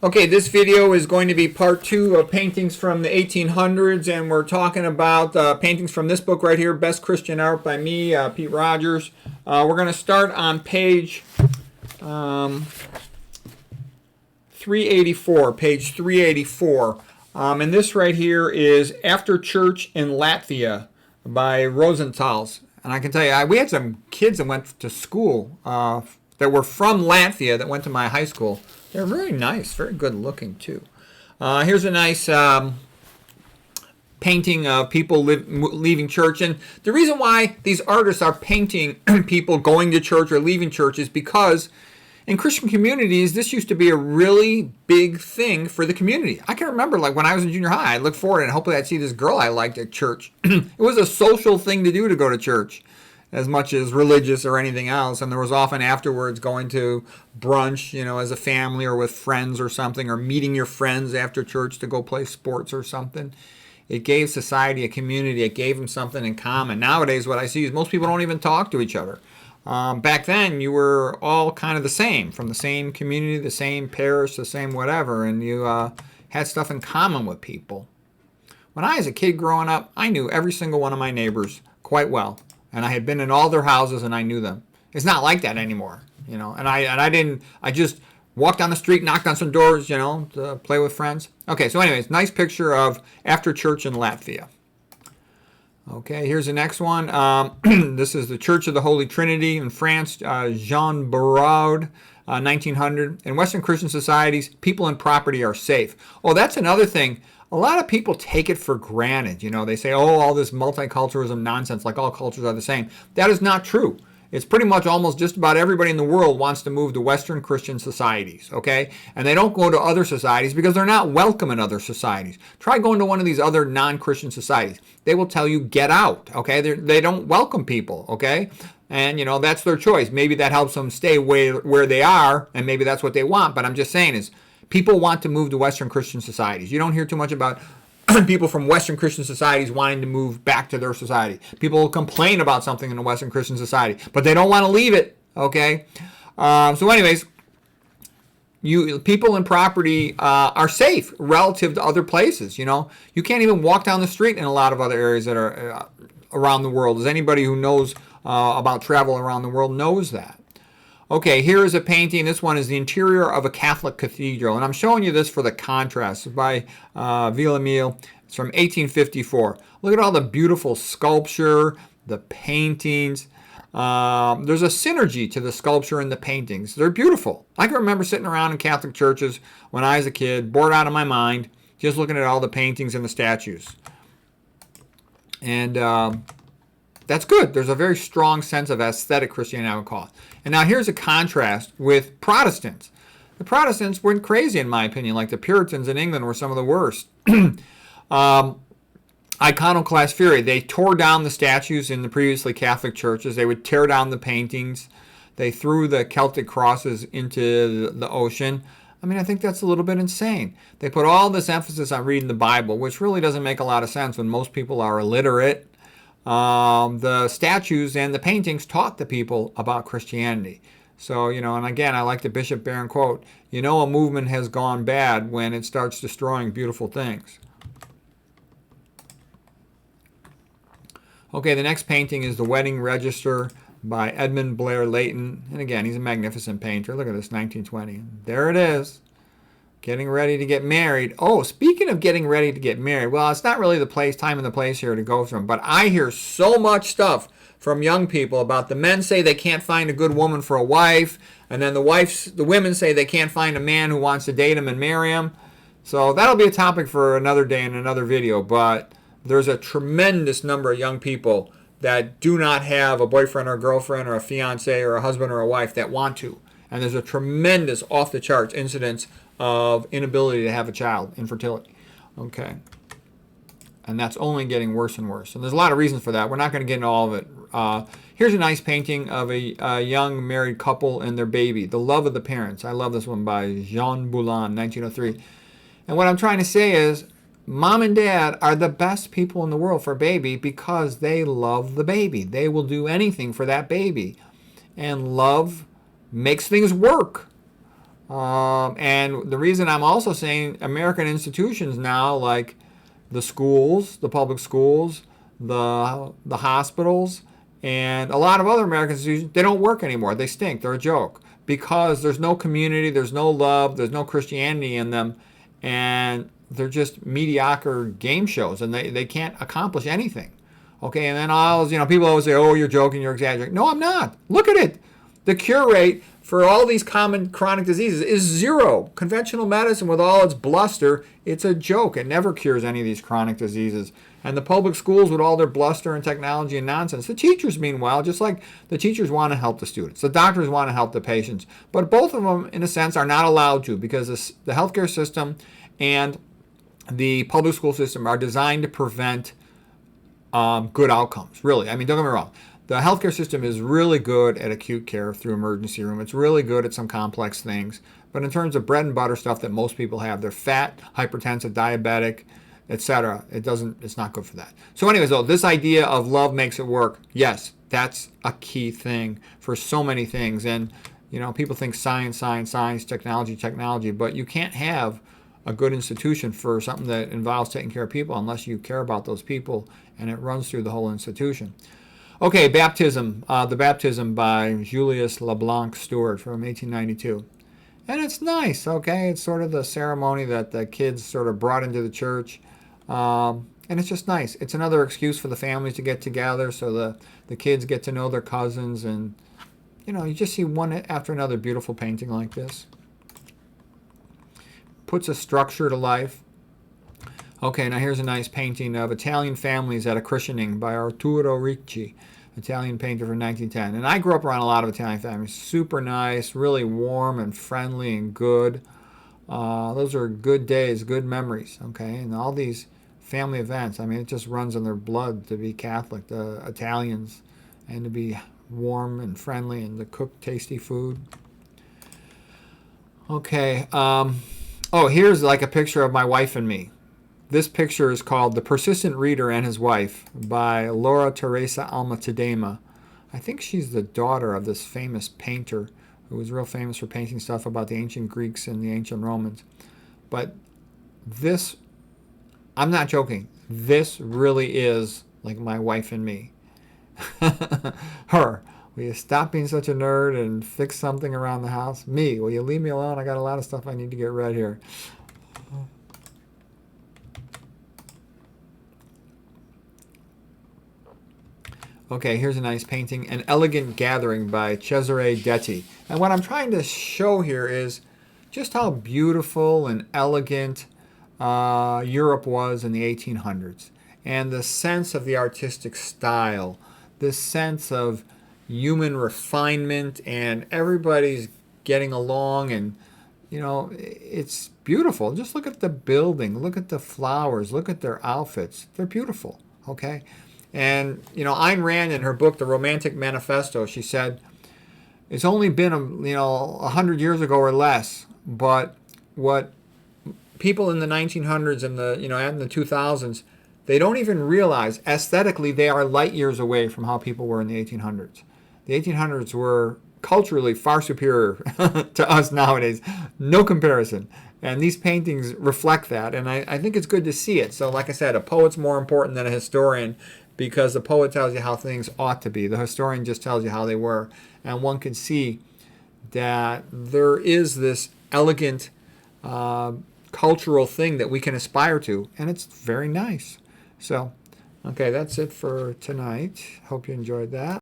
Okay, this video is going to be part 2 of paintings from the 1800s, and we're talking about paintings from this book right here, Best Christian Art by me, Pete Rogers. We're going to start on page 384, page 384. And this right here is After Church in Latvia by Rosenthal's. And I can tell you, we had some kids that went to school that were from Latvia that went to my high school. They're very nice, very good looking too. Here's a nice painting of people leaving church. And the reason why these artists are painting people going to church or leaving church is because in Christian communities, this used to be a really big thing for the community. I can remember, like, when I was in junior high, I'd look forward and hopefully I'd see this girl I liked at church. It was a social thing to do to go to church, as much as religious or anything else. And there was often afterwards going to brunch, you know, as a family or with friends or something, or meeting your friends after church to go play sports or something. It gave society a community. It gave them something in common. Nowadays, what I see is most people don't even talk to each other. Back then, you were all kind of the same, from the same community, the same parish, the same whatever, and you had stuff in common with people. When I was a kid growing up, I knew every single one of my neighbors quite well. And I had been in all their houses and I knew them. It's not like that anymore, you know. And I just walked down the street, knocked on some doors, you know, to play with friends. Okay, so anyways, nice picture of After Church in Latvia. Okay, here's the next one. This is the Church of the Holy Trinity in France, Jean Bouraud, 1900. In Western Christian societies, people and property are safe. Oh, that's another thing. A lot of people take it for granted. You know, they say, oh, all this multiculturalism nonsense, like all cultures are the same. That is not true. It's pretty much almost just about everybody in the world wants to move to Western Christian societies, okay? And they don't go to other societies because they're not welcome in other societies. Try going to one of these other non-Christian societies. They will tell you, get out, okay? They don't welcome people, okay? And, you know, that's their choice. Maybe that helps them stay where they are, and maybe that's what they want. But I'm just saying is, people want to move to Western Christian societies. You don't hear too much about people from Western Christian societies wanting to move back to their society. People will complain about something in a Western Christian society, but they don't want to leave it, okay? So anyways, people and property are safe relative to other places, you know? You can't even walk down the street in a lot of other areas that are around the world. As anybody who knows about travel around the world knows that. Okay, here is a painting. This one is the interior of a Catholic cathedral. And I'm showing you this for the contrast by Villamil. It's from 1854. Look at all the beautiful sculpture, the paintings. There's a synergy to the sculpture and the paintings. They're beautiful. I can remember sitting around in Catholic churches when I was a kid, bored out of my mind, just looking at all the paintings and the statues. And that's good. There's a very strong sense of aesthetic Christianity, I would call it. And now here's a contrast with Protestants. The Protestants went crazy, in my opinion, like the Puritans in England were some of the worst. Iconoclast fury. They tore down the statues in the previously Catholic churches. They would tear down the paintings. They threw the Celtic crosses into the ocean. I mean, I think that's a little bit insane. They put all this emphasis on reading the Bible, which really doesn't make a lot of sense when most people are illiterate. The statues and the paintings taught the people about Christianity. So, you know, and again, I like the Bishop Barron quote, you know, a movement has gone bad when it starts destroying beautiful things. Okay, the next painting is The Wedding Register by Edmund Blair Leighton. And again, he's a magnificent painter. Look at this, 1920. There it is. Getting ready to get married. Oh, speaking of getting ready to get married, well, it's not really the time and the place here to go from, but I hear so much stuff from young people about the men say they can't find a good woman for a wife, and then the women say they can't find a man who wants to date them and marry them. So that'll be a topic for another day in another video, but there's a tremendous number of young people that do not have a boyfriend or a girlfriend or a fiance or a husband or a wife that want to. And there's a tremendous off-the-charts incidence of inability to have a child, infertility. Okay. And that's only getting worse and worse. And there's a lot of reasons for that. We're not going to get into all of it. Here's a nice painting of a young married couple and their baby, The Love of the Parents. I love this one by Jean Boulan, 1903. And what I'm trying to say is, mom and dad are the best people in the world for a baby because they love the baby. They will do anything for that baby. And love makes things work. And the reason I'm also saying American institutions now, like the schools, the public schools, the hospitals, and a lot of other American institutions, they don't work anymore. They stink. They're a joke because there's no community, there's no love, there's no Christianity in them, and they're just mediocre game shows, and they can't accomplish anything. Okay, and then people always say, "Oh, you're joking, you're exaggerating." No, I'm not. Look at it. The cure rate for all these common chronic diseases is zero. Conventional medicine, with all its bluster, it's a joke. It never cures any of these chronic diseases. And the public schools, with all their bluster and technology and nonsense, the teachers, meanwhile, just like the teachers want to help the students, the doctors want to help the patients, but both of them, in a sense, are not allowed to, because the healthcare system and the public school system are designed to prevent good outcomes, really. I mean, don't get me wrong. The healthcare system is really good at acute care through emergency room. It's really good at some complex things. But in terms of bread and butter stuff that most people have, they're fat, hypertensive, diabetic, etc. It's not good for that. So anyways, though, this idea of love makes it work, yes, that's a key thing for so many things. And, people think science, technology, but you can't have a good institution for something that involves taking care of people unless you care about those people, and it runs through the whole institution. Okay, baptism. The Baptism by Julius LeBlanc Stewart from 1892. And it's nice, okay? It's sort of the ceremony that the kids sort of brought into the church. And it's just nice. It's another excuse for the families to get together, so the kids get to know their cousins. And, you just see one after another beautiful painting like this. Puts a structure to life. Okay, now here's a nice painting of Italian families at a christening by Arturo Ricci, Italian painter from 1910. And I grew up around a lot of Italian families. Super nice, really warm and friendly and good. Those are good days, good memories, okay? And all these family events, I mean, it just runs in their blood to be Catholic, the Italians, and to be warm and friendly and to cook tasty food. Okay, here's like a picture of my wife and me. This picture is called The Persistent Reader and His Wife by Laura Teresa Alma Tadema. I think she's the daughter of this famous painter who was real famous for painting stuff about the ancient Greeks and the ancient Romans. But this, I'm not joking, this really is like my wife and me. Her, will you stop being such a nerd and fix something around the house? Me, will you leave me alone? I got a lot of stuff I need to get read here. Okay, here's a nice painting, An Elegant Gathering by Cesare Detti. And what I'm trying to show here is just how beautiful and elegant Europe was in the 1800s. And the sense of the artistic style, this sense of human refinement, and everybody's getting along, and, it's beautiful. Just look at the building, look at the flowers, look at their outfits. They're beautiful, okay? And, Ayn Rand, in her book, The Romantic Manifesto, she said, it's only been, 100 years ago or less, but what people in the 1900s and in the 2000s, they don't even realize, aesthetically, they are light years away from how people were in the 1800s. The 1800s were culturally far superior to us nowadays. No comparison. And these paintings reflect that, and I think it's good to see it. So like I said, a poet's more important than a historian, because the poet tells you how things ought to be. The historian just tells you how they were. And one can see that there is this elegant cultural thing that we can aspire to, and it's very nice. So, okay, that's it for tonight. Hope you enjoyed that.